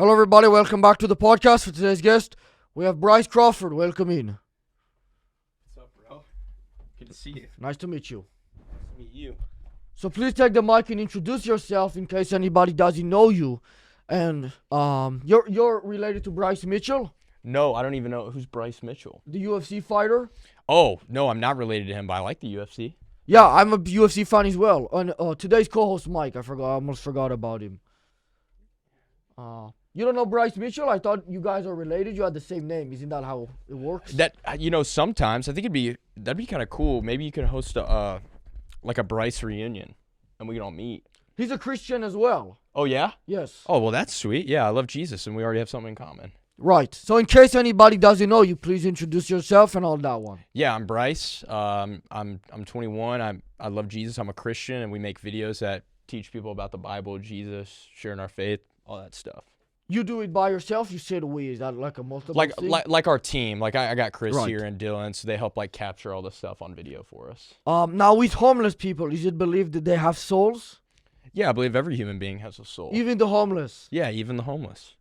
Hello, everybody. Welcome back to the podcast. For today's guest, we have Bryce Crawford. Welcome in. What's up, bro? Good to see you. Nice to meet you. Nice to meet you. So please take the mic and introduce yourself in case anybody doesn't know you. And you're related to Bryce Mitchell, No, I don't even know who's Bryce Mitchell. the UFC fighter. Oh, no, I'm not related to him, but I like the UFC. Yeah, I'm a UFC fan as well. And today's co-host Mike, I almost forgot about him. You don't know Bryce Mitchell? I thought you guys are related. You had the same name. Isn't that how it works? Sometimes I think that'd be kind of cool. Maybe you could host a Bryce reunion, and we can all meet. He's a Christian as well. Oh yeah? Yes. Oh well, that's sweet. Yeah, I love Jesus, and we already have something in common. Right. So in case anybody doesn't know you, please introduce yourself and all that one. Yeah, I'm Bryce. I'm 21. I love Jesus. I'm a Christian, and we make videos that teach people about the Bible, Jesus, sharing our faith, all that stuff. You do it by yourself? You said we. Is that like a multiple thing? Like our team. Like I got Chris Right. here and Dylan, so they help like capture all the stuff on video for us. Now with homeless people, is it believed that they have souls? Yeah, I believe every human being has a soul. Even the homeless? Yeah, even the homeless.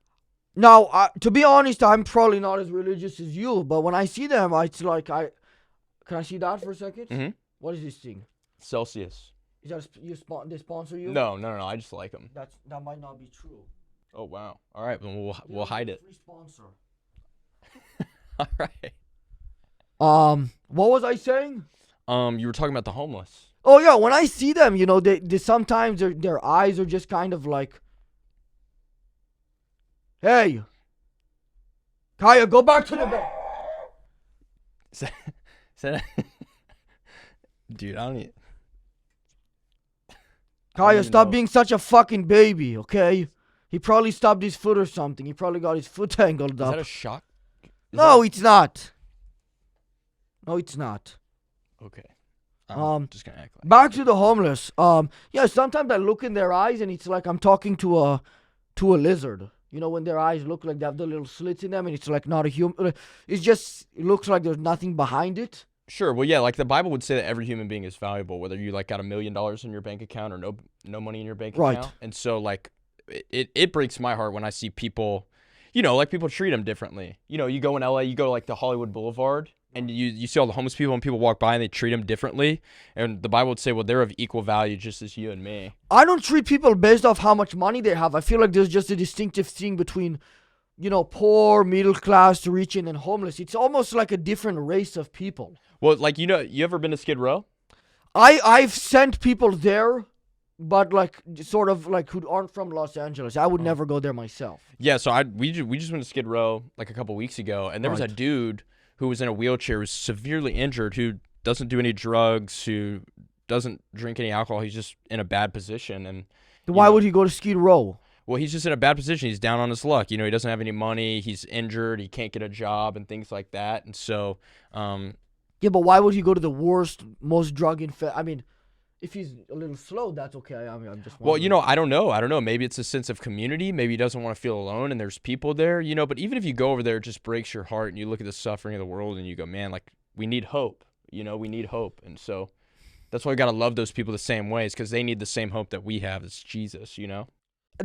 Now, to be honest, I'm probably not as religious as you, but when I see them, it's like Can I see that for a second? Mm-hmm. What is this thing? Celsius. Is that they sponsor you? No. I just like them. That might not be true. Oh wow. All right, then we'll hide it. Free sponsor. All right. What was I saying? You were talking about the homeless. Oh yeah, when I see them, they sometimes their eyes are just kind of like, hey, Kaya, go back to the bed. Dude, I don't need. Kaya, even stop know. being such a fucking baby, okay? He probably stopped his foot or something. He probably got his foot tangled Is up. that a shock? No, it's not. No, it's not. Okay. I'm just gonna act like. Back to the homeless. Yeah, sometimes I look in their eyes and it's like I'm talking to a lizard. You know, when their eyes look like they have the little slits in them and it's like not a human. It looks like there's nothing behind it. Sure. Well, yeah, like the Bible would say that every human being is valuable, whether you like got $1 million in your bank account or no money in your bank Right. account. And so like it breaks my heart when I see people, like people treat them differently. You go in LA, you go to like the Hollywood Boulevard and you see all the homeless people and people walk by and they treat them differently. And the Bible would say, well, they're of equal value just as you and me. I don't treat people based off how much money they have. I feel like there's just a distinctive thing between, poor, middle class, rich, and then homeless. It's almost like a different race of people. Well, like, you ever been to Skid Row? I've sent people there, but like sort of like who aren't from Los Angeles. I would never go there myself. Yeah, so we just went to Skid Row like a couple weeks ago, and there was a Right. dude who was in a wheelchair, who's severely injured, who doesn't do any drugs, who doesn't drink any alcohol. He's just in a bad position, and Then why would he go to Skid Row? well, he's just in a bad position. He's down on his luck. He doesn't have any money. He's injured. He can't get a job and things like that. And so, Yeah, but why would he go to the worst, most drug-infested? I mean, if he's a little slow, that's okay. I'm just well, wondering. I don't know. Maybe it's a sense of community. Maybe he doesn't want to feel alone, and there's people there. But even if you go over there, it just breaks your heart, and you look at the suffering of the world, and you go, man, like we need hope. We need hope, and so that's why we gotta love those people the same ways, because they need the same hope that we have. It's Jesus.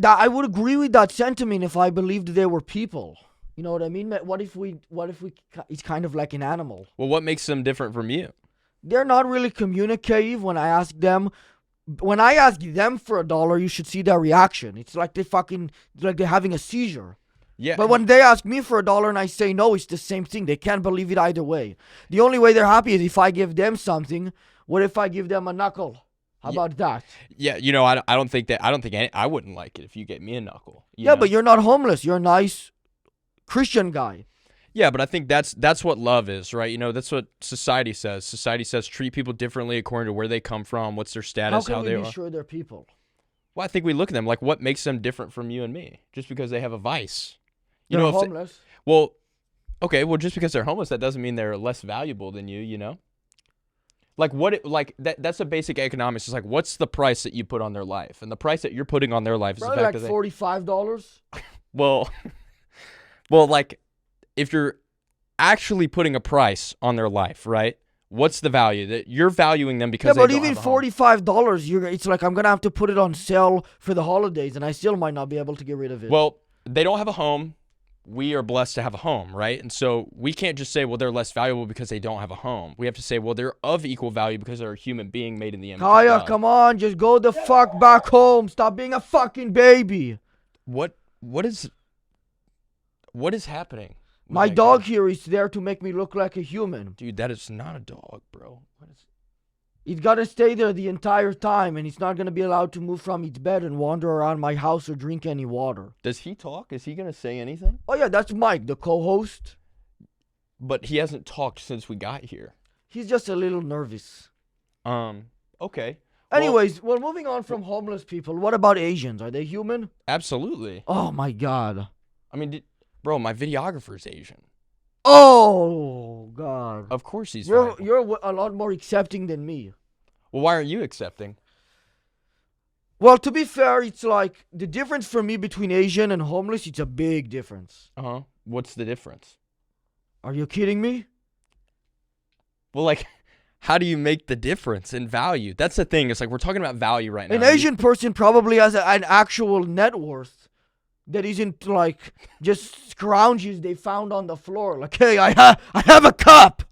I would agree with that sentiment if I believed they were people. You know what I mean? What if it's kind of like an animal? Well, what makes them different from you? They're not really communicative when I ask them. When I ask them for $1, you should see their reaction. It's like they're having a seizure. Yeah. But when they ask me for $1 and I say no, it's the same thing. They can't believe it either way. The only way they're happy is if I give them something. What if I give them a knuckle? How about that? Yeah, I don't think I wouldn't like it if you get me a knuckle. Yeah, but you're not homeless. You're a nice Christian guy. Yeah, but I think that's what love is, right? That's what society says. Society says treat people differently according to where they come from, what's their status, How how can they we be are. sure they're people? Well, I think we look at them like what makes them different from you and me, just because they have a vice. They're if homeless. Well, okay, well just because they're homeless, that doesn't mean they're less valuable than you. That's a basic economics. It's like, what's the price that you put on their life, and the price that you're putting on their life is the Probably fact like that $45. well, like if you're actually putting a price on their life, right? What's the value that you're valuing them because? Yeah, but they don't even have a home. $45, it's like I'm gonna have to put it on sale for the holidays, and I still might not be able to get rid of it. Well, they don't have a home. We are blessed to have a home, right? And so we can't just say, well, they're less valuable because they don't have a home. We have to say, well, they're of equal value because they're a human being made in the image of Kaya, God. come on, just go the fuck back home. Stop being a fucking baby. What is happening? with My that dog guy? here is there to make me look like a human. Dude, that is not a dog, bro. He's gotta stay there the entire time, and he's not gonna be allowed to move from his bed and wander around my house or drink any water. Does he talk? Is he gonna say anything? Oh yeah, that's Mike, the co-host. But he hasn't talked since we got here. He's just a little nervous. Okay. Anyways, well, moving on from homeless people, what about Asians? Are they human? Absolutely. Oh my god. I mean, bro, my videographer's Asian. Oh god. Of course he's You're valuable. you're a lot more accepting than me. Well, why aren't you accepting? Well, to be fair, it's like the difference for me between Asian and homeless, it's a big difference. Uh-huh. What's the difference? Are you kidding me? Well, like, how do you make the difference in value? That's the thing. It's like we're talking about value right now. An Asian person probably has an actual net worth that isn't like just scrounges they found on the floor. Like, hey, I have a cup,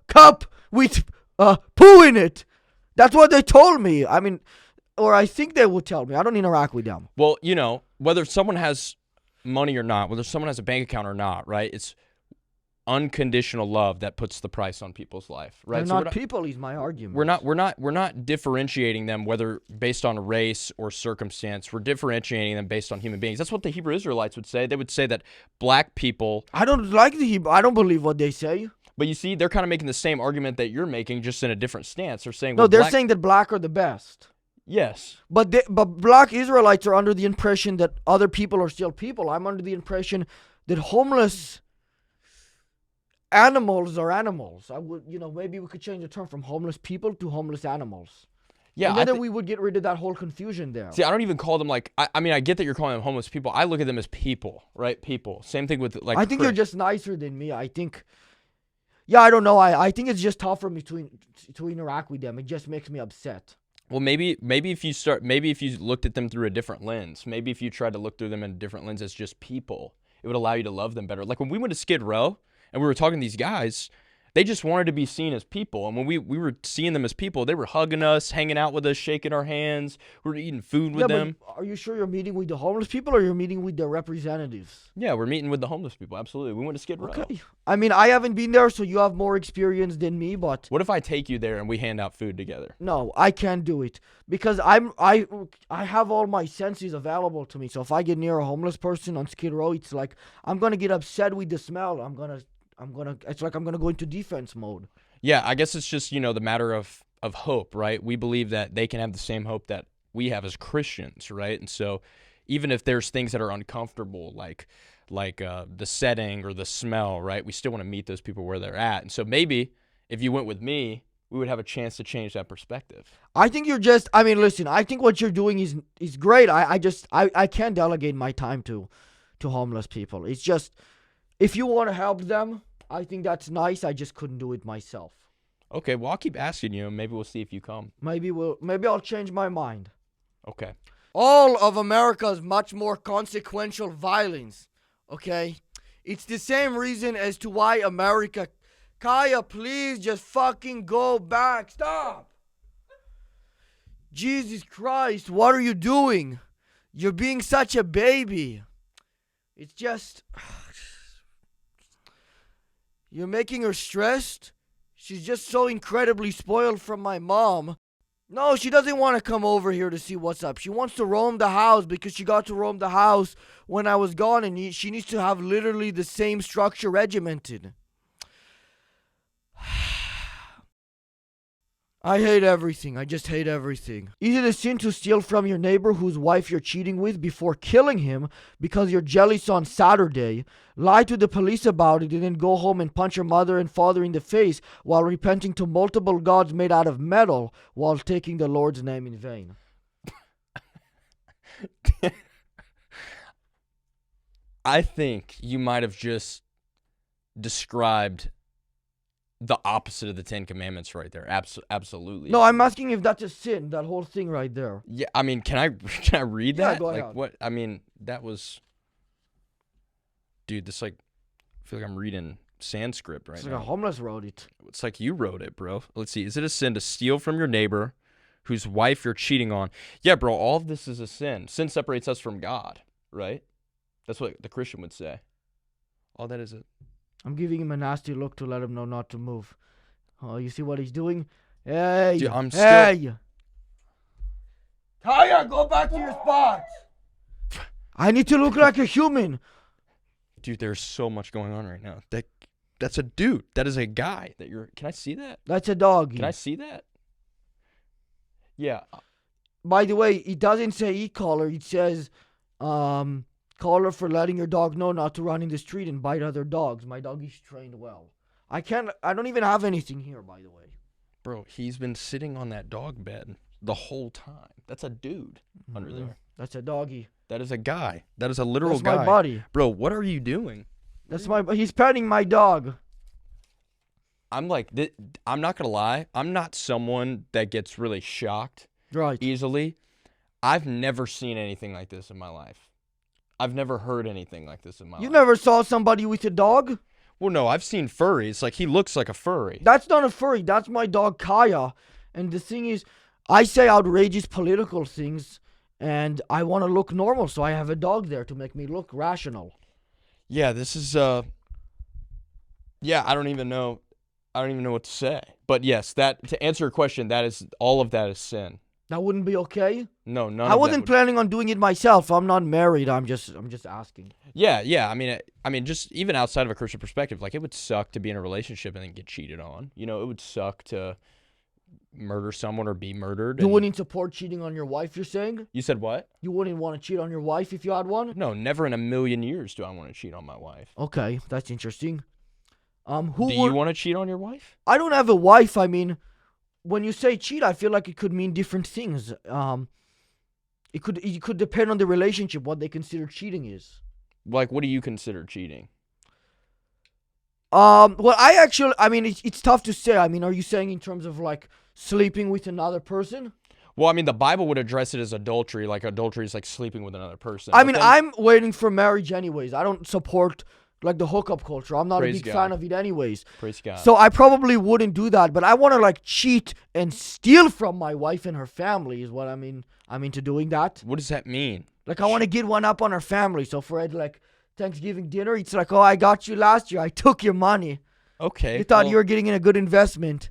cup with poo in it. That's what they told me. I mean, or I think they would tell me. I don't interact with them. Well, you know, whether someone has money or not, whether someone has a bank account or not, right? It's unconditional love that puts the price on people's life, right? They're not people is my argument. We're not differentiating them whether based on race or circumstance. We're differentiating them based on human beings. That's what the Hebrew Israelites would say. They would say that black people. I don't like the Hebrew. I don't believe what they say. But you see, they're kind of making the same argument that you're making, just in a different stance. They're saying, No, well, they're black, saying that black are the best. yes. But black Israelites are under the impression that other people are still people. I'm under the impression that homeless animals are animals. I would, maybe we could change the term from homeless people to homeless animals. Yeah, and then we would get rid of that whole confusion there. See, I don't even call them like. I mean, I get that you're calling them homeless people. I look at them as people, right? People. Same thing with like. I think you're just nicer than me. I think. Yeah, I don't know. I think it's just tough for me to interact with them. It just makes me upset. Well, maybe if you looked at them through a different lens, maybe if you tried to look through them in a different lens as just people, it would allow you to love them better. Like when we went to Skid Row and we were talking to these guys, they just wanted to be seen as people. And when we were seeing them as people, they were hugging us, hanging out with us, shaking our hands. We were eating food with them. But are you sure you're meeting with the homeless people or you're meeting with their representatives? Yeah, we're meeting with the homeless people. Absolutely. We went to Skid Row. Okay. I mean, I haven't been there, so you have more experience than me, but... What if I take you there and we hand out food together? No, I can't do it. Because I have all my senses available to me. So if I get near a homeless person on Skid Row, it's like, I'm going to get upset with the smell. It's like I'm going to go into defense mode. Yeah, I guess it's just, the matter of hope, right? We believe that they can have the same hope that we have as Christians, right? And so even if there's things that are uncomfortable, like the setting or the smell, right? We still want to meet those people where they're at. And so maybe if you went with me, we would have a chance to change that perspective. I think listen, I think what you're doing is great. I can't delegate my time to homeless people. It's just, if you want to help them, I think that's nice. I just couldn't do it myself. Okay, well, I'll keep asking you, and maybe we'll see if you come. Maybe I'll change my mind. Okay. All of America's much more consequential violence, okay? It's the same reason as to why America... Kaya, please just fucking go back. Stop. Jesus Christ, what are you doing? You're being such a baby. It's just... You're making her stressed? She's just so incredibly spoiled from my mom. No, she doesn't want to come over here to see what's up. She wants to roam the house because she got to roam the house when I was gone, and she needs to have literally the same structure regimented. I hate everything. I just hate everything. Is it a sin to steal from your neighbor whose wife you're cheating with before killing him because you're jealous on Saturday, lie to the police about it, and then go home and punch your mother and father in the face while repenting to multiple gods made out of metal while taking the Lord's name in vain? I think you might have just described the opposite of the Ten Commandments right there. Absolutely. No, I'm asking if that's a sin, that whole thing right there. Yeah, I mean, can I read Yeah, that? go Like ahead. what? I mean, that was dude, this like, I feel like I'm reading Sanskrit right It's now. like a homeless wrote it. It's like you wrote it, bro. Let's see. Is it a sin to steal from your neighbor whose wife you're cheating on? Yeah, bro, all of this is a sin. Sin separates us from God, right? That's what the Christian would say. All that is it. I'm giving him a nasty look to let him know not to move. Oh, you see what he's doing? Hey, Dude, I'm hey. Taya, go back to your spot. I need to look like a human. Dude, there's so much going on right now. That's a dude. That is a guy that you're. Can I see that? That's a dog. Can I see that? Yeah. By the way, it doesn't say eat collar. It says, collar for letting your dog know not to run in the street and bite other dogs. My dog is trained well. I don't even have anything here, by the way. Bro, he's been sitting on that dog bed the whole time. That's a dude under there. That's a doggy. That is a guy. That is a literal That's guy. my buddy. Bro, what are you doing? He's petting my dog. I'm like, I'm not going to lie. I'm not someone that gets really shocked easily. I've never seen anything like this in my life. I've never heard anything like this in my life. You never saw somebody with a dog? Well, no, I've seen furries. Like, he looks like a furry. That's not a furry. That's my dog, Kaya. And the thing is, I say outrageous political things, and I want to look normal, so I have a dog there to make me look rational. Yeah, this is, yeah, I don't even know what to say. But yes, to answer your question, all of that is sin. That wouldn't be okay? No, none of I that wasn't would... planning on doing it myself. I'm not married. I'm just asking. Yeah. I mean, just even outside of a Christian perspective, like, it would suck to be in a relationship and then get cheated on. You know, it would suck to murder someone or be murdered. You wouldn't support cheating on your wife, you're saying? You said what? You wouldn't want to cheat on your wife if you had one? No, never in a million years do I want to cheat on my wife. Okay, that's interesting. Do you want to cheat on your wife? I don't have a wife. I mean, when you say cheat, I feel like it could mean different things. It could depend on the relationship, what they consider cheating is. Like, what do you consider cheating? Well, I mean, it's tough to say. I mean, are you saying in terms of, like, sleeping with another person? Well, I mean, the Bible would address it as adultery. Like, adultery is like sleeping with another person. I mean, I'm waiting for marriage anyways. I don't support, like, the hookup culture. I'm not a big fan of it anyways. Praise God. So I probably wouldn't do that, but I want to, like, cheat and steal from my wife and her family is what I mean. I'm into doing that. What does that mean? Like, I want to get one up on her family. So for it, like, Thanksgiving dinner, it's like, oh, I got you last year. I took your money. Okay. You thought you were getting in a good investment.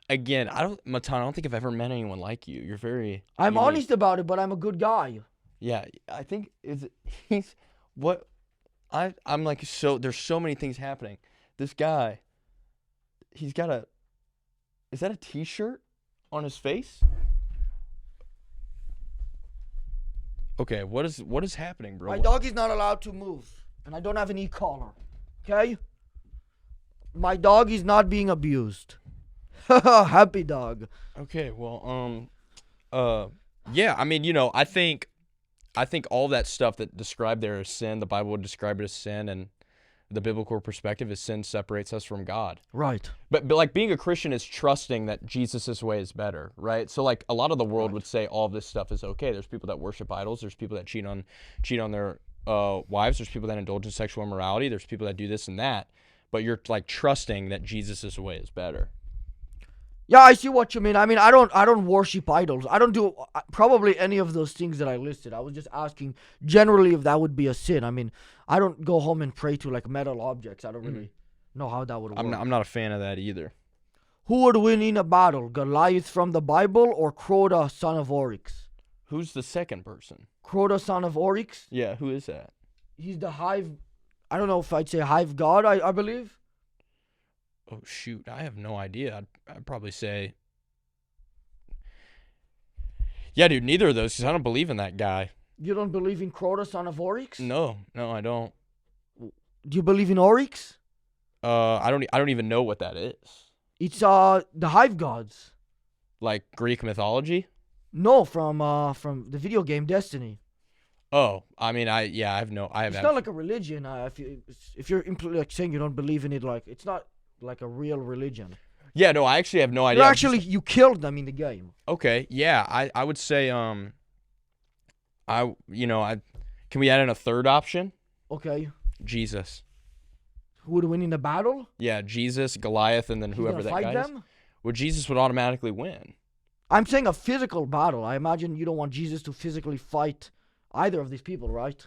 Again, Matan, I don't think I've ever met anyone like you. You're very... I'm honest about it, but I'm a good guy. Yeah, I think I'm like, there's so many things happening. This guy, is that a t-shirt on his face? Okay, what is happening, bro? My dog is not allowed to move, and I don't have an e-collar, okay? My dog is not being abused. Happy dog. Okay, well, yeah, I mean, I think all that stuff that described there as sin, the Bible would describe it as sin, and the biblical perspective is sin separates us from God. Right. But like, being a Christian is trusting that Jesus' way is better, right? So, like, a lot of the world would say all this stuff is okay. There's people that worship idols. There's people that cheat on their wives. There's people that indulge in sexual immorality. There's people that do this and that. But you're, like, trusting that Jesus' way is better. Yeah, I see what you mean. I mean, I don't worship idols. I don't do probably any of those things that I listed. I was just asking generally if that would be a sin. I mean, I don't go home and pray to, like, metal objects. I don't really know how that would work. I'm not a fan of that either. Who would win in a battle, Goliath from the Bible or Crota, son of Oryx? Who's the second person? Crota, son of Oryx? Yeah, who is that? He's the hive. I don't know if I'd say hive god, I believe. Oh, shoot. I have no idea. I'd probably say... Yeah, dude, neither of those, because I don't believe in that guy. You don't believe in Crota, son of Oryx? No, I don't. Do you believe in Oryx? I don't even know what that is. It's the hive gods. Like Greek mythology? No, from the video game Destiny. Oh, I mean, It's not like a religion. If you're like saying you don't believe in it, like, it's not like a real religion. Yeah, no, I actually have no idea. You killed them in the game. Okay, yeah, I would say can we add in a third option? Okay. Jesus. Who would win in a battle? Yeah, Jesus, Goliath, and then He's whoever gonna that fight guy is. them? Well, Jesus would automatically win. I'm saying a physical battle. I imagine you don't want Jesus to physically fight either of these people, right?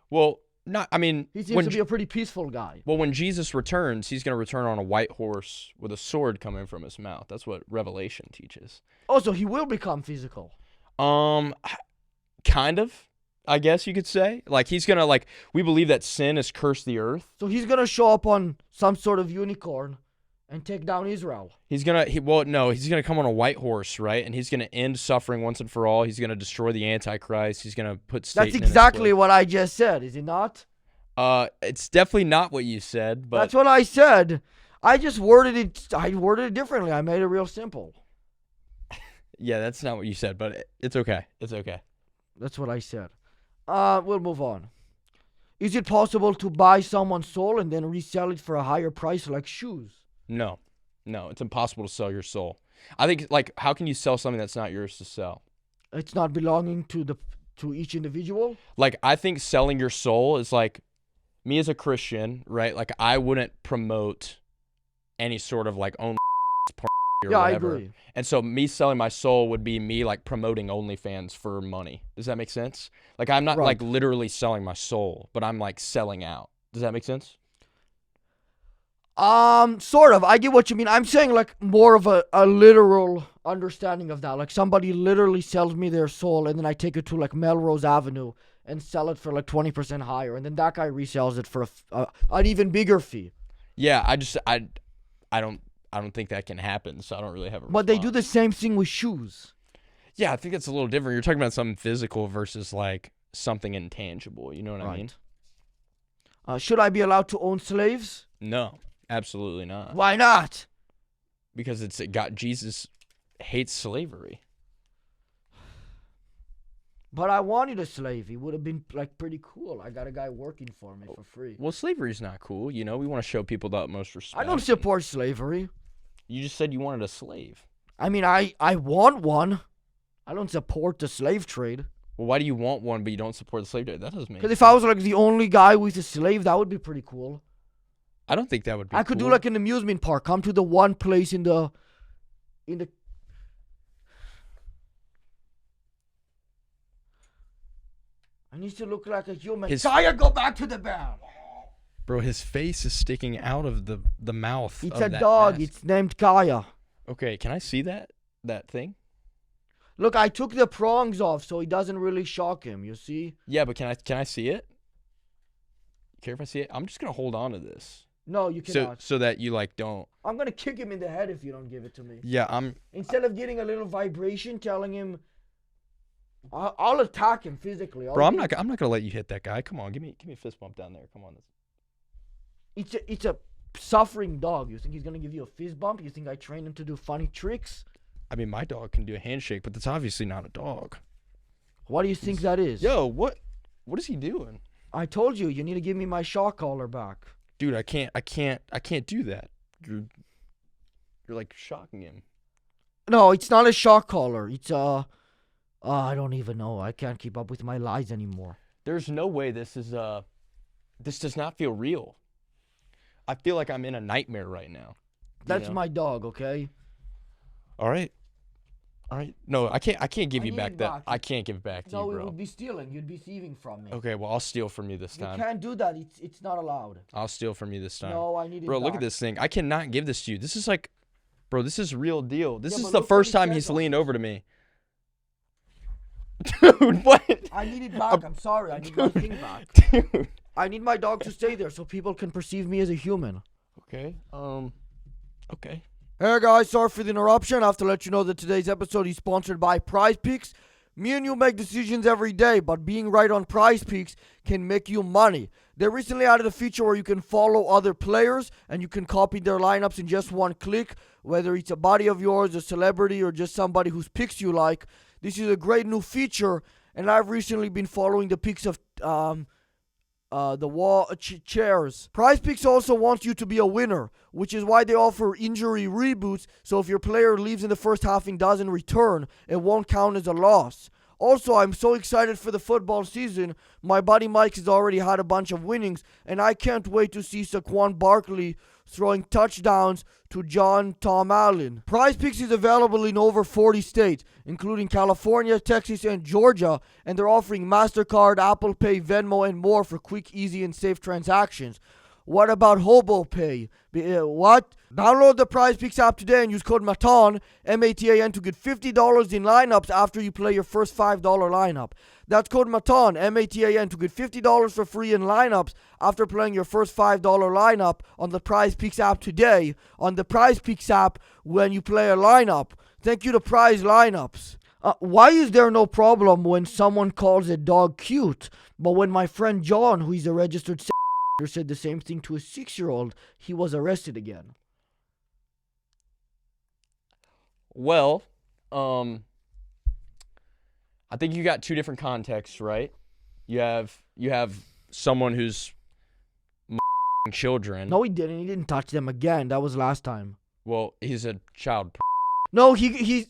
Well, not. I mean, He seems to be a pretty peaceful guy. well, when Jesus returns, he's going to return on a white horse with a sword coming from his mouth. That's what Revelation teaches. Also, he will become physical. Kind of, I guess you could say. Like, he's going to, like, we believe that sin has cursed the earth. So he's gonna show up on some sort of unicorn and take down Israel. He's going to come on a white horse, right? And he's going to end suffering once and for all. He's going to destroy the Antichrist. He's going to put Satan That's in his exactly place. what I just said, is it not? It's definitely not what you said, but That's what I said. I just worded it. I worded it differently. I made it real simple. yeah, that's not what you said, but it's okay. It's okay. That's what I said. We'll move on. Is it possible to buy someone's soul and then resell it for a higher price, like shoes? No, it's impossible to sell your soul. I think, like, how can you sell something that's not yours to sell? It's not belonging to each individual. Like, I think selling your soul is like, me as a Christian, right? Like, I wouldn't promote any sort of like own porn or Yeah, whatever. I agree. And so me selling my soul would be me like promoting OnlyFans for money. Does that make sense? Like, I'm not Right. like literally selling my soul, but I'm like selling out. Does that make sense? Sort of. I get what you mean. I'm saying like more of a literal understanding of that. Like somebody literally sells me their soul and then I take it to like Melrose Avenue and sell it for like 20% higher. And then that guy resells it for an even bigger fee. Yeah, I don't think that can happen, so I don't really have a But they do response. the same thing with shoes. Yeah, I think it's a little different. You're talking about something physical versus like something intangible. You know what I mean? Should I be allowed to own slaves? No, absolutely not. Why not? Because Jesus hates slavery. But I wanted a slave. He would have been like pretty cool. I got a guy working for me for free. Well, slavery's not cool. You know, we want to show people the utmost respect. I don't support slavery. You just said you wanted a slave. I mean, I want one. I don't support the slave trade. Well, why do you want one but you don't support the slave trade? That doesn't make Because if sense. I was like the only guy with a slave, that would be pretty cool. I don't think that would be I could cool. do like an amusement park. Come to the one place in the I need to look like a human. Kaya, go back to the bed. Bro, his face is sticking out of the mouth. It's of a that dog. mask. It's named Kaya. Okay, can I see that thing? Look, I took the prongs off so it doesn't really shock him, you see? Yeah, but can I see it? Care if I see it? I'm just gonna hold on to this. No, you cannot. So that you like don't. I'm going to kick him in the head if you don't give it to me. Yeah, Instead of getting a little vibration telling him, I'll attack him physically. bro. I'm not gonna let you hit that guy. Come on, give me a fist bump down there. Come on. It's a suffering dog. You think he's gonna give you a fist bump? You think I trained him to do funny tricks? I mean, my dog can do a handshake, but that's obviously not a dog. What do you think that is? Yo, what is he doing? I told you, you need to give me my shock collar back. Dude, I can't do that. You're like shocking him. No, it's not a shock collar. It's I don't even know. I can't keep up with my lies anymore. There's no way this does not feel real. I feel like I'm in a nightmare right now. That's my dog, okay? All right. No, I can't give I you need back it that. back. I can't give it back to you, No, it bro. would be stealing. You'd be thieving from me. Okay, well, I'll steal from you this You time. can't do that. It's not allowed. I'll steal from you this time. No, I need it Bro, back. look at this thing. I cannot give this to you. This is like, bro, this is real deal. This Yeah, is but the look what first it time says he's on leaned it. over to me. Dude, what? I need it back. I'm sorry. I need my thing back. Dude. I need my dog to stay there so people can perceive me as a human. Okay. Okay. Hey guys, sorry for the interruption. I have to let you know that today's episode is sponsored by Prize Picks. Me and you make decisions every day, but being right on Prize Picks can make you money. They recently added a feature where you can follow other players and you can copy their lineups in just one click, whether it's a buddy of yours, a celebrity, or just somebody whose picks you like. This is a great new feature, and I've recently been following the picks of the wall chairs. Prize Picks also wants you to be a winner, which is why they offer injury reboots, so if your player leaves in the first half and doesn't return, it won't count as a loss. Also, I'm so excited for the football season. My buddy Mike has already had a bunch of winnings, and I can't wait to see Saquon Barkley throwing touchdowns to Tom Allen. Prize Picks is available in over 40 states, including California, Texas, and Georgia, and they're offering MasterCard, Apple Pay, Venmo, and more for quick, easy, and safe transactions. What about Hobo Pay? What? Download the Prize Picks app today and use code Matan, M-A-T-A-N, to get $50 in lineups after you play your first $5 lineup. That's code Matan, M-A-T-A-N, to get $50 for free in lineups after playing your first $5 lineup on the Prize Picks app today. On the Prize Picks app when you play a lineup. Thank you to Prize Lineups. Why is there no problem when someone calls a dog cute, but when my friend John, who is a registered said the same thing to a 6-year-old, he was arrested again? Well, I think you got two different contexts, right? You have someone who's children. No, he didn't. He didn't touch them again. That was last time. Well, he's a child. No, he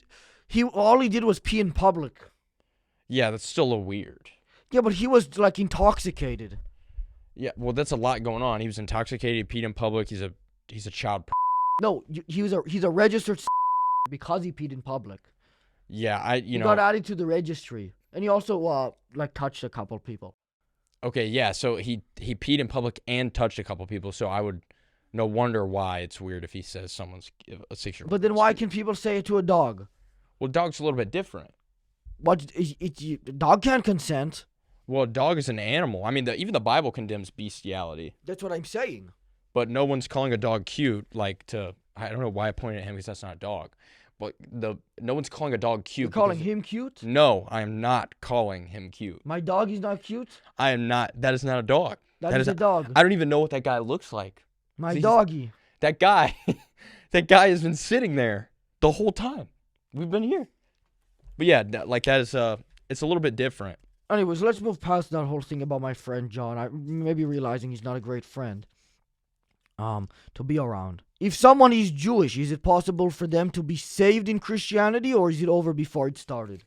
all he did was pee in public. Yeah, that's still a weird. Yeah, but he was like intoxicated. Yeah, well, that's a lot going on. He was intoxicated, peed in public. He's a child. No, he's a registered because he peed in public. Yeah, he got added to the registry, and he also touched a couple people. Okay, yeah, so he peed in public and touched a couple people. So I would no wonder why it's weird if he says someone's a 6-year-old. But then why can people say it to a dog? Well, dog's a little bit different. But dog can't consent. Well, a dog is an animal. I mean, even the Bible condemns bestiality. That's what I'm saying. But no one's calling a dog cute, I don't know why I pointed at him because that's not a dog. But no one's calling a dog cute. You're calling him cute? No, I am not calling him cute. My dog is not cute? I am not. That is not a dog. That is a dog. I don't even know what that guy looks like. My doggy. That guy has been sitting there the whole time. We've been here. But yeah, that is, it's a little bit different. Anyways, let's move past that whole thing about my friend John. I may be realizing he's not a great friend to be around. If someone is Jewish, is it possible for them to be saved in Christianity, or is it over before it started?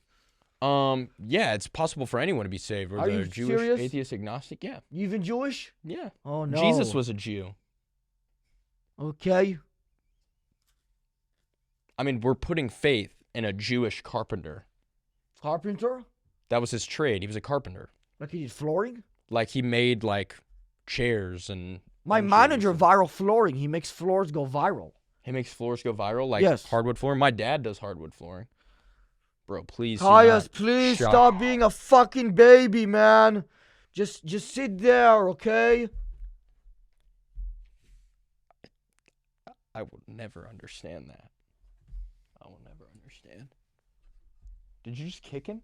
Yeah, it's possible for anyone to be saved. Are you Jewish, serious? atheist, agnostic, yeah. You even Jewish? Yeah. Oh, no. Jesus was a Jew. Okay. I mean, we're putting faith in a Jewish carpenter. Carpenter? That was his trade. He was a carpenter. Like he did flooring? Like he made chairs and... My manager, Viral Flooring, he makes floors go viral. He makes floors go viral? Yes. Hardwood flooring? My dad does hardwood flooring. Bro, please. Caius, please stop being a fucking baby, man. Just sit there, okay? I will never understand that. I will never understand. Did you just kick him?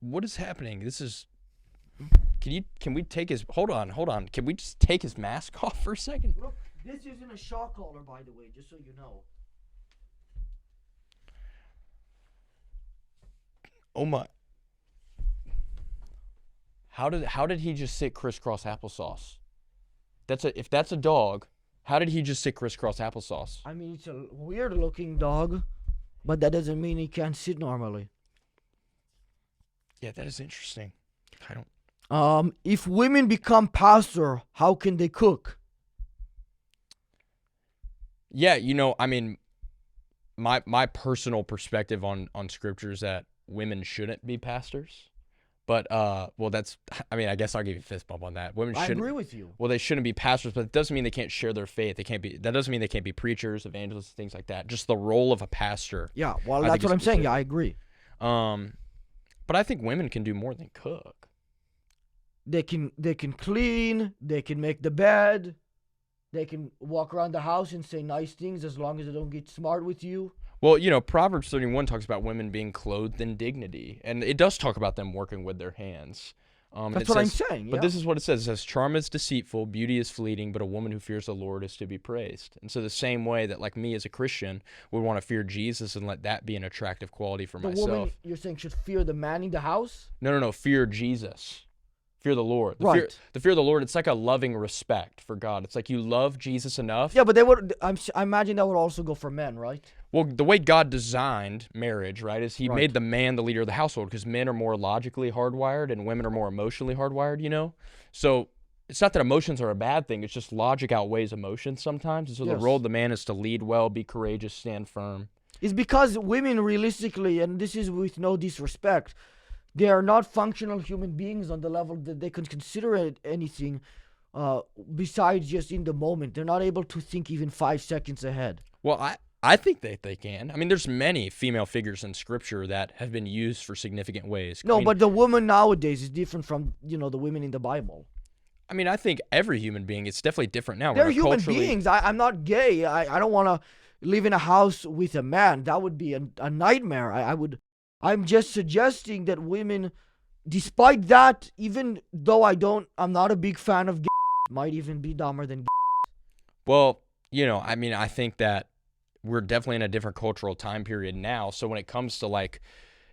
What is happening? This is... Can we take his... Hold on. Can we just take his mask off for a second? Look, this isn't a shock collar, by the way, just so you know. Oh my... How did he just sit crisscross applesauce? If that's a dog, how did he just sit crisscross applesauce? I mean, it's a weird looking dog, but that doesn't mean he can't sit normally. Yeah, that is interesting. I don't... If women become pastor, how can they cook? Yeah, I mean, my personal perspective on scripture is that women shouldn't be pastors. But, well, I guess I'll give you a fist bump on that. Women shouldn't... I agree with you. Well, they shouldn't be pastors, but it doesn't mean they can't share their faith. That doesn't mean they can't be preachers, evangelists, things like that. Just the role of a pastor. Yeah, well, that's what I'm saying. Yeah, I agree. But I think women can do more than cook. They can clean, they can make the bed, they can walk around the house and say nice things as long as they don't get smart with you. Well, Proverbs 31 talks about women being clothed in dignity, and it does talk about them working with their hands. That's what I'm saying. But this is what it says. It says, charm is deceitful, beauty is fleeting, but a woman who fears the Lord is to be praised. And so the same way that, like me as a Christian, would want to fear Jesus and let that be an attractive quality for myself. The woman, you're saying, should fear the man in the house? No. Fear Jesus. Fear the Lord. Right. The fear of the Lord, it's like a loving respect for God. It's like you love Jesus enough. Yeah, but they would. I imagine that would also go for men, right? Well, the way God designed marriage, right, is he Right. made the man the leader of the household because men are more logically hardwired and women are more emotionally hardwired, you know? So it's not that emotions are a bad thing. It's just logic outweighs emotions sometimes. And so the Yes. role of the man is to lead well, be courageous, stand firm. It's because women realistically, and this is with no disrespect, they are not functional human beings on the level that they can consider it anything besides just in the moment. They're not able to think even 5 seconds ahead. Well, I think that they can. I mean, there's many female figures in Scripture that have been used for significant ways. No, I mean, but the woman nowadays is different from, the women in the Bible. I mean, I think every human being, it's definitely different now. They're We're human culturally- beings. I'm not gay. I don't want to live in a house with a man. That would be a nightmare. I'm just suggesting that women, despite that, even though I'm not a big fan of gay, might even be dumber than gay. Well, I mean, I think that we're definitely in a different cultural time period now. So when it comes to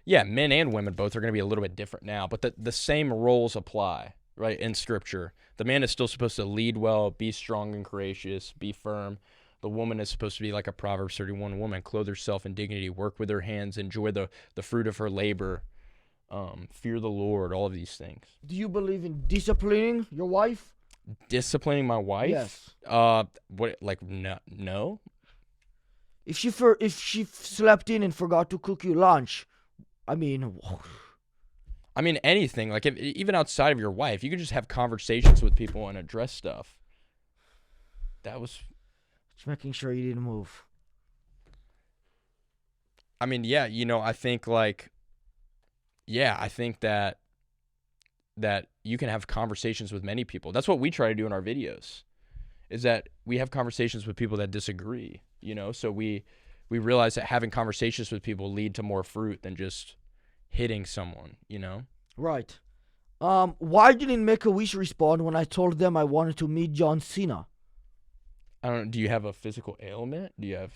men and women both are going to be a little bit different now, but the same roles apply, right? In Scripture, the man is still supposed to lead well, be strong and courageous, be firm. The woman is supposed to be like a Proverbs 31 woman, clothe herself in dignity, work with her hands, enjoy the fruit of her labor, fear the Lord, all of these things. Do you believe in disciplining your wife? Disciplining my wife? Yes. No. If she slept in and forgot to cook you lunch, I mean, anything. Like, even outside of your wife, you could just have conversations with people and address stuff. That was... Just making sure you didn't move. I mean, yeah, I think I think that you can have conversations with many people. That's what we try to do in our videos, is that we have conversations with people that disagree, so we realize that having conversations with people lead to more fruit than just hitting someone, Right. Why didn't Make-A-Wish respond when I told them I wanted to meet John Cena? I don't know. Do you have a physical ailment? Do you have...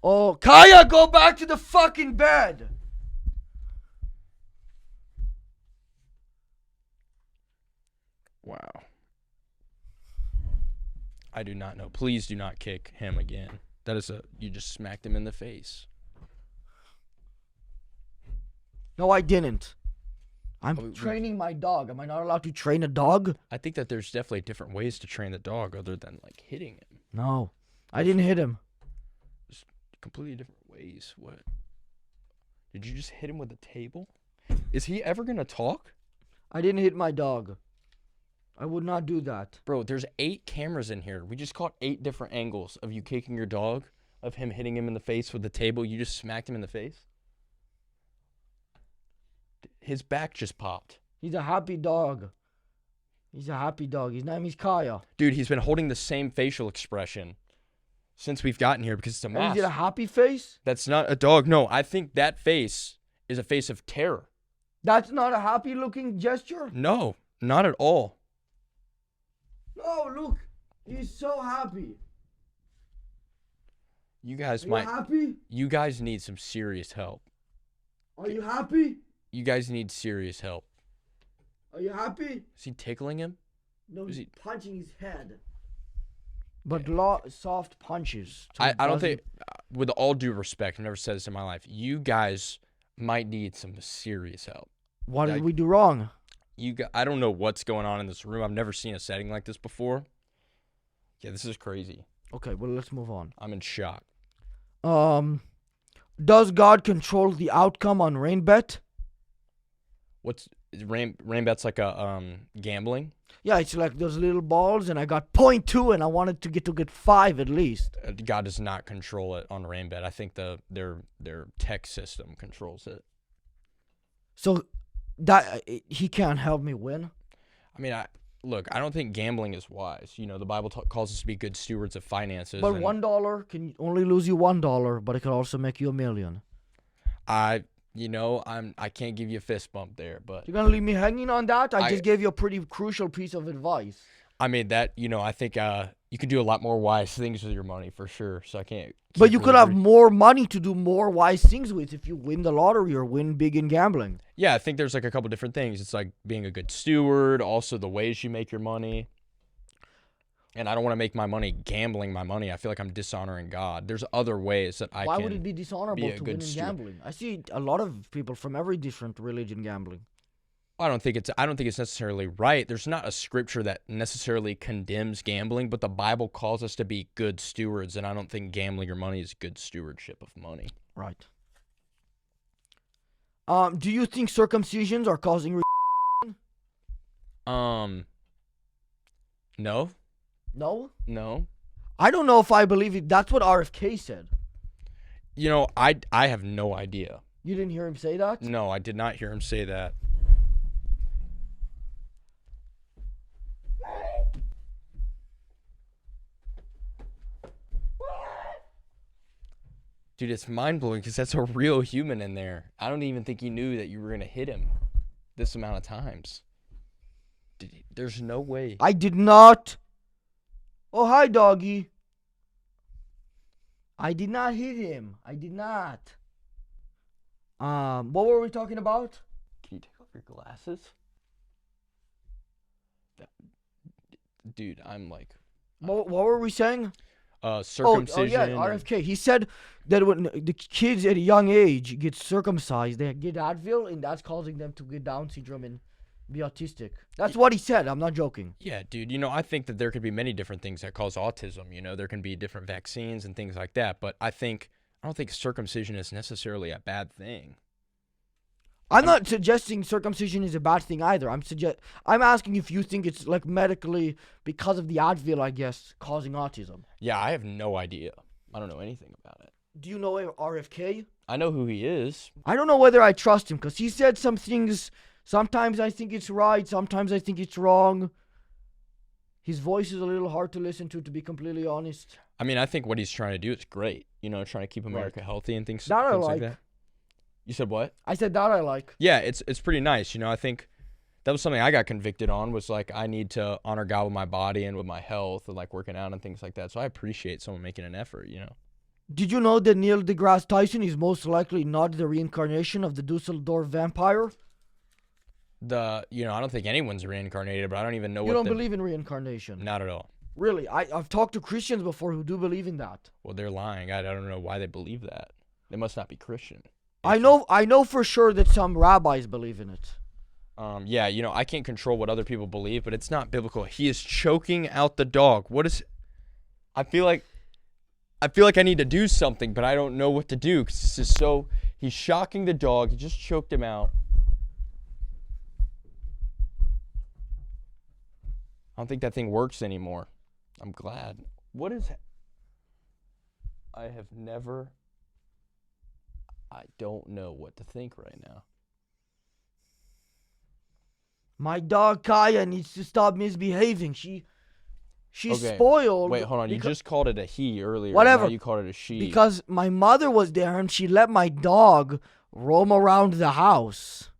Oh, Kaya, go back to the fucking bed! Wow. I do not know. Please do not kick him again. You just smacked him in the face. No, I didn't. I'm training my dog. Am I not allowed to train a dog? I think that there's definitely different ways to train the dog other than hitting him. No, I didn't hit him. Just completely different ways. What? Did you just hit him with a table? Is he ever gonna talk? I didn't hit my dog. I would not do that. Bro, there's 8 cameras in here. We just caught 8 different angles of you kicking your dog, of him hitting him in the face with the table. You just smacked him in the face. His back just popped. He's a happy dog. His name is Kaya. Dude, he's been holding the same facial expression since we've gotten here because it's a mask. Is it a happy face? That's not a dog. No, I think that face is a face of terror. That's not a happy looking gesture? No, not at all. No, look. He's so happy. You guys Are might... you happy? You guys need some serious help. Are you happy? You guys need serious help. Are you happy? Is he tickling him? No, Is he's he- punching his head. But soft punches. I don't think, with all due respect, I've never said this in my life, you guys might need some serious help. What did we do wrong? I don't know what's going on in this room. I've never seen a setting like this before. Yeah, this is crazy. Okay, well, let's move on. I'm in shock. Does God control the outcome on rain bet? What's rain bet's like a gambling? Yeah, it's like those little balls, and I got 0.2, and I wanted to get 5 at least. God does not control it on rain bet. I think their tech system controls it. So that he can't help me win. I mean, I don't think gambling is wise. The Bible calls us to be good stewards of finances. But $1 can only lose you $1, but it can also make you $1 million. I can't give you a fist bump there, but You're gonna leave me hanging on that? I just gave you a pretty crucial piece of advice. I mean that, I think you can do a lot more wise things with your money for sure. So I can't. But you really could have agree. more money to do more wise things with if you win the lottery or win big in gambling. Yeah, I think there's like a couple different things. It's like being a good steward, also the ways you make your money. And I don't want to make my money gambling my money. I feel like I'm dishonoring God. There's other ways that I Why can would it be dishonorable a to good win in steward. gambling? I see a lot of people from every different religion gambling. I don't think it's necessarily right. There's not a scripture that necessarily condemns gambling, but the Bible calls us to be good stewards, and I don't think gambling your money is good stewardship of money. Right. Do you think circumcisions are causing No. No? No. I don't know if I believe it. That's what RFK said. You know, I have no idea. You didn't hear him say that? No, I did not hear him say that. Dude, it's mind-blowing because that's a real human in there. I don't even think he knew that you were going to hit him this amount of times. There's no way. I did not. Oh, hi, doggy. I did not hit him. I did not. What were we talking about? Can you take off your glasses? Dude, I'm like... What were we saying? Circumcision. Oh yeah, RFK. He said that when the kids at a young age get circumcised, they get Advil, and that's causing them to get Down syndrome and be autistic. That's what he said. I'm not joking. Yeah, dude. You know, I think that there could be many different things that cause autism. You know, there can be different vaccines and things like that. But I don't think circumcision is necessarily a bad thing. I'm not suggesting circumcision is a bad thing either. I'm asking if you think it's like medically because of the Advil, I guess, causing autism. Yeah, I have no idea. I don't know anything about it. Do you know RFK? I know who he is. I don't know whether I trust him because he said some things. Sometimes I think it's right. Sometimes I think it's wrong. His voice is a little hard to listen to be completely honest. I mean, I think what he's trying to do is great. You know, trying to keep America healthy and things, That I things like. like that. You said what? I said that I like. Yeah, it's pretty nice. You know, I think that was something I got convicted on, was like I need to honor God with my body and with my health and like working out and things like that. So I appreciate someone making an effort, you know. Did you know that Neil deGrasse Tyson is most likely not the reincarnation of the Dusseldorf vampire? I don't think anyone's reincarnated, but I don't even know You don't believe in reincarnation? Not at all. Really? I've talked to Christians before who do believe in that. Well, they're lying. I don't know why they believe that. They must not be Christian. I know for sure that some rabbis believe in it. Yeah, you know, I can't control what other people believe, but it's not biblical. He is choking out the dog. What is... I feel like I need to do something, but I don't know what to do. 'Cause this is so... He's shocking the dog. He just choked him out. I don't think that thing works anymore. I'm glad. What is... I don't know what to think right now. My dog Kaya needs to stop misbehaving. She's Okay. spoiled. Wait, hold on. You just called it a he earlier. Whatever. Now you called it a she. Because my mother was there and she let my dog roam around the house.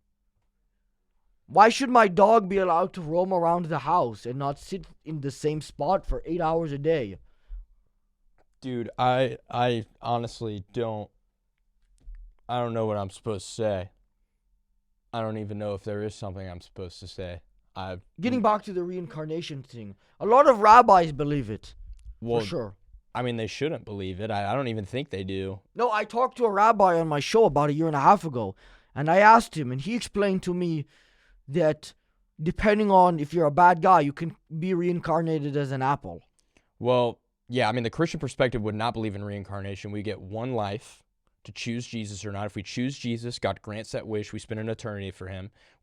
Why should my dog be allowed to roam around the house and not sit in the same spot for 8 hours a day? Dude, I honestly don't... I don't know what I'm supposed to say. I don't even know if there is something I'm supposed to say. Getting back to the reincarnation thing, a lot of rabbis believe it. Well, for sure. I mean, they shouldn't believe it. I don't even think they do. No, I talked to a rabbi on my show about a year and a half ago, and I asked him, and he explained to me that depending on if you're a bad guy, you can be reincarnated as an apple. Well, yeah, I mean, the Christian perspective would not believe in reincarnation. We get one life to choose Jesus or not. If we choose Jesus, God grants that wish. We spend an eternity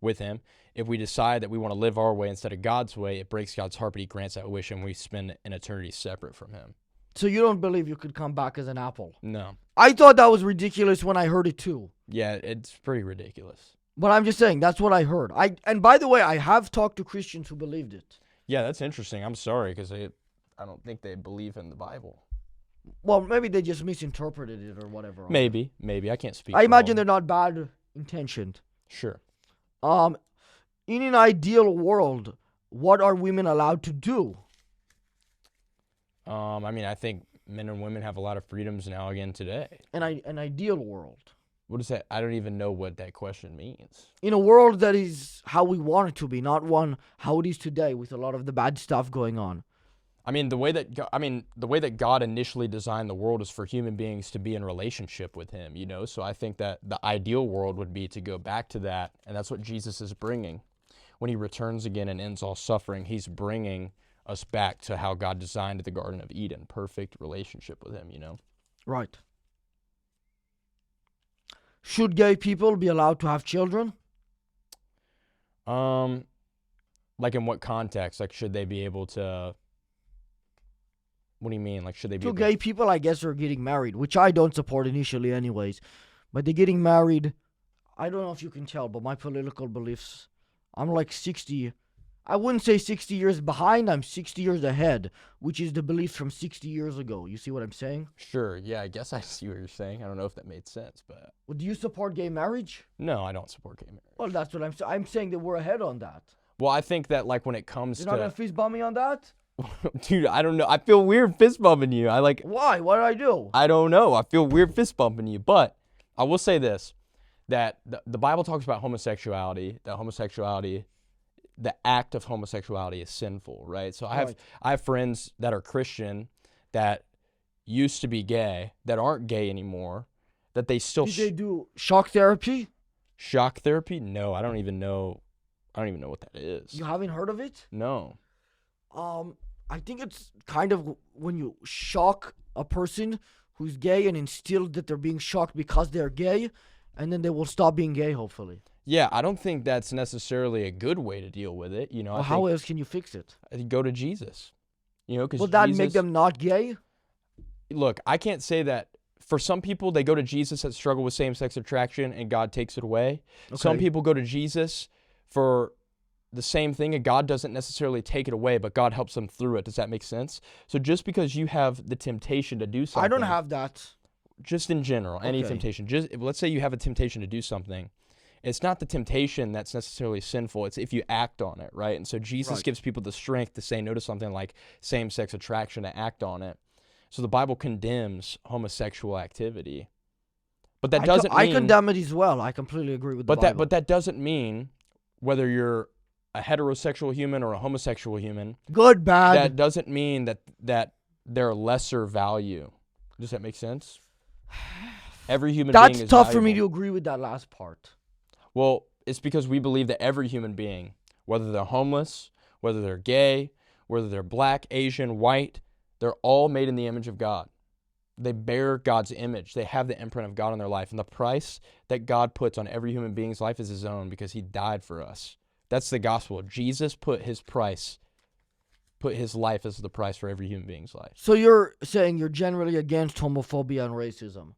with him. If we decide that we want to live our way instead of God's way, it breaks God's heart, but he grants that wish, and we spend an eternity separate from him. So you don't believe you could come back as an apple? No. I thought that was ridiculous when I heard it too. Yeah, it's pretty ridiculous. But I'm just saying, that's what I heard. And by the way, I have talked to Christians who believed it. Yeah, that's interesting. I'm sorry, because I don't think they believe in the Bible. Well, maybe they just misinterpreted it or whatever. Maybe. I can't speak. I imagine they're not bad intentioned. Sure. In an ideal world, what are women allowed to do? I mean, I think men and women have a lot of freedoms now again today. An ideal world. What is that? I don't even know what that question means. In a world that is how we want it to be, not one how it is today with a lot of the bad stuff going on. I mean, the way that God initially designed the world is for human beings to be in relationship with him, you know? So I think that the ideal world would be to go back to that, and that's what Jesus is bringing. When he returns again and ends all suffering, he's bringing us back to how God designed the Garden of Eden, perfect relationship with him, you know? Right. Should gay people be allowed to have children? Like in what context? Like, should they be able to... What do you mean? Like, should they be... Two gay people, I guess, are getting married, which I don't support initially anyways. But they're getting married. I don't know if you can tell, but my political beliefs, I'm like 60... I wouldn't say 60 years behind, I'm 60 years ahead, which is the beliefs from 60 years ago. You see what I'm saying? Sure, yeah, I guess I see what you're saying. I don't know if that made sense, but... Well, do you support gay marriage? No, I don't support gay marriage. Well, that's what I'm saying that we're ahead on that. Well, I think that, like, when it comes You're not going to fist bump me on that? Dude, I don't know. I feel weird fist bumping you. Why? What did I do? I don't know. I feel weird fist bumping you. But I will say this, that the Bible talks about homosexuality, the act of homosexuality is sinful, right? So I have friends that are Christian that used to be gay, that aren't gay anymore, that they still... Did they do shock therapy? Shock therapy? No, I don't even know what that is. You haven't heard of it? No. I think it's kind of when you shock a person who's gay and instill that they're being shocked because they're gay, and then they will stop being gay, hopefully. Yeah, I don't think that's necessarily a good way to deal with it. You know, Well, how else can you fix it? Go to Jesus. You know, because Will that make them not gay? Look, I can't say that. For some people, they go to Jesus that struggle with same-sex attraction, and God takes it away. Okay. Some people go to Jesus for the same thing, and God doesn't necessarily take it away, but God helps them through it. Does that make sense? So just because you have the temptation to do something... I don't have that. Just in general, any temptation. Just let's say you have a temptation to do something. It's not the temptation that's necessarily sinful. It's if you act on it, right? And so Jesus gives people the strength to say no to something like same-sex attraction, to act on it. So the Bible condemns homosexual activity. But that doesn't mean... I condemn it as well. I completely agree with the Bible. But that doesn't mean whether you're a heterosexual human or a homosexual human... Good, bad. That doesn't mean that they're lesser value. Does that make sense? Every human being is That's tough valuable. for me to agree with that last part. Well, it's because we believe that every human being, whether they're homeless, whether they're gay, whether they're black, Asian, white, they're all made in the image of God. They bear God's image. They have the imprint of God on their life. And the price that God puts on every human being's life is his own, because he died for us. That's the gospel. Jesus put his life as the price for every human being's life. So you're saying you're generally against homophobia and racism?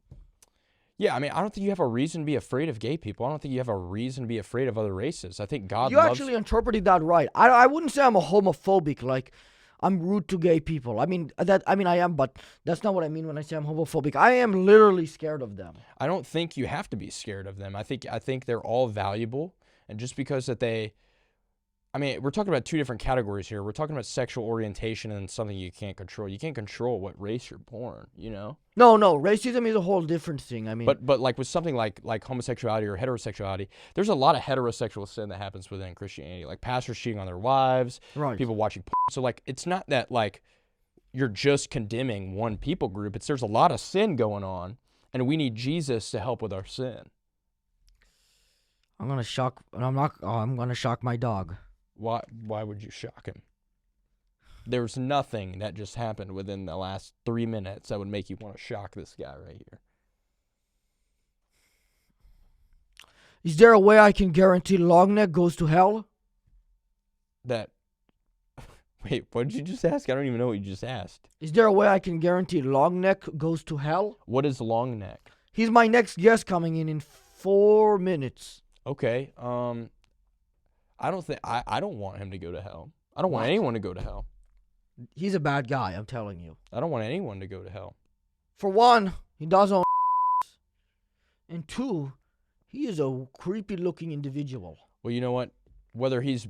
Yeah, I mean, I don't think you have a reason to be afraid of gay people. I don't think you have a reason to be afraid of other races. I think God loves... You actually interpreted that right. I wouldn't say I'm a homophobic, like I'm rude to gay people. I mean, I am, but that's not what I mean when I say I'm homophobic. I am literally scared of them. I don't think you have to be scared of them. I think they're all valuable, and just because that they... I mean, we're talking about two different categories here. We're talking about sexual orientation and something you can't control. You can't control what race you're born, you know? No, racism is a whole different thing. I mean, but like with something like homosexuality or heterosexuality, there's a lot of heterosexual sin that happens within Christianity, like pastors cheating on their wives, people watching porn. So like, it's not that like you're just condemning one people group. There's a lot of sin going on, and we need Jesus to help with our sin. I'm gonna shock my dog. Why would you shock him? There's nothing that just happened within the last 3 minutes that would make you want to shock this guy right here. Is there a way I can guarantee Longneck goes to hell? Wait, what did you just ask? I don't even know what you just asked. Is there a way I can guarantee Longneck goes to hell? What is Longneck? He's my next guest coming in 4 minutes. Okay, I don't want him to go to hell. I don't want anyone to go to hell. He's a bad guy, I'm telling you. I don't want anyone to go to hell. For one, he does own and two, he is a creepy looking individual. Well, you know what? Whether he's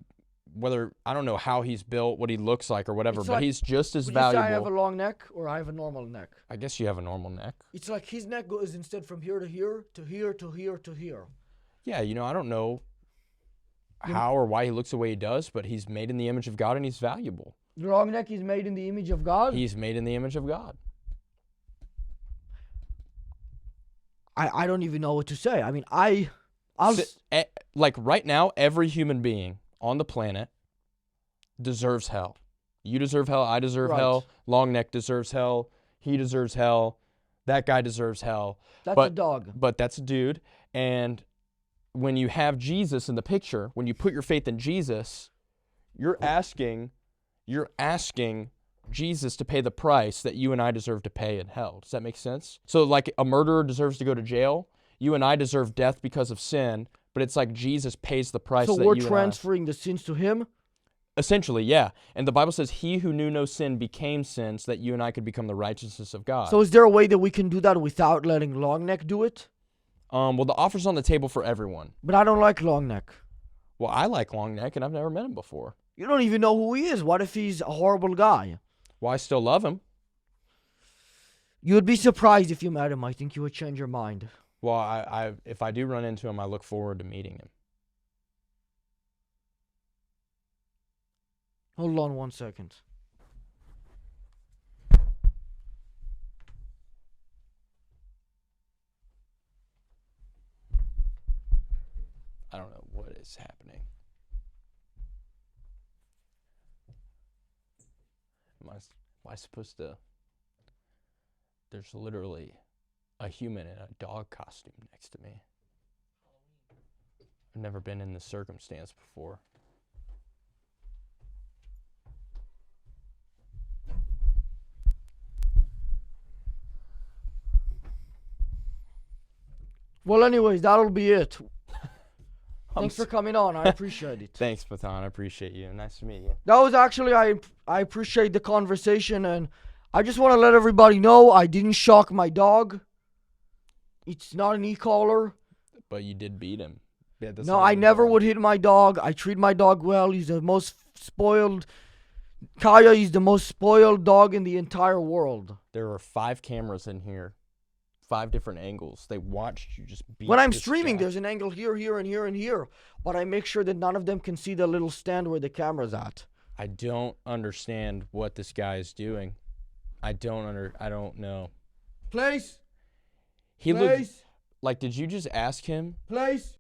whether I don't know how he's built, what he looks like, or whatever, It's but like, he's just as would you say valuable. I have a long neck or I have a normal neck? I guess you have a normal neck. It's like his neck goes instead from here to here to here to here to here. Yeah, I don't know how or why he looks the way he does, but he's made in the image of God and he's valuable. The long neck is made in the image of God? He's made in the image of God. I don't even know what to say. I mean, Like right now, every human being on the planet deserves hell. You deserve hell. I deserve hell. Long neck deserves hell. He deserves hell. That guy deserves hell. That's a dog. But that's a dude. And when you have Jesus in the picture, when you put your faith in Jesus, you're asking Jesus to pay the price that you and I deserve to pay in hell. Does that make sense? So like a murderer deserves to go to jail. You and I deserve death because of sin, but it's like Jesus pays the price. So we're transferring the sins to him? Essentially, yeah. And the Bible says, he who knew no sin became sin so that you and I could become the righteousness of God. So is there a way that we can do that without letting long neck do it? Well, the offer's on the table for everyone. But I don't like long neck. Well, I like long neck, and I've never met him before. You don't even know who he is. What if he's a horrible guy? Well, I still love him. You would be surprised if you met him. I think you would change your mind. Well, if I do run into him, I look forward to meeting him. Hold on 1 second. I don't know what is happening. Am I supposed to... There's literally a human in a dog costume next to me. I've never been in this circumstance before. Well, anyways, that'll be it. Thanks for coming on. I appreciate it. Thanks, Matan. I appreciate you. Nice to meet you. That was actually, I appreciate the conversation, and I just want to let everybody know I didn't shock my dog. It's not an e-collar. But you did beat him. Yeah, No, I never would hit my dog. I treat my dog well. He's the most spoiled. Kaya is the most spoiled dog in the entire world. There are 5 cameras in here. 5 different angles. They watched you just beat When I'm this streaming, guy. there's an angle here, here, and here, and here. But I make sure that none of them can see the little stand where the camera's at. I don't understand what this guy is doing. I don't know. Place. He looked like, did you just ask him? Place.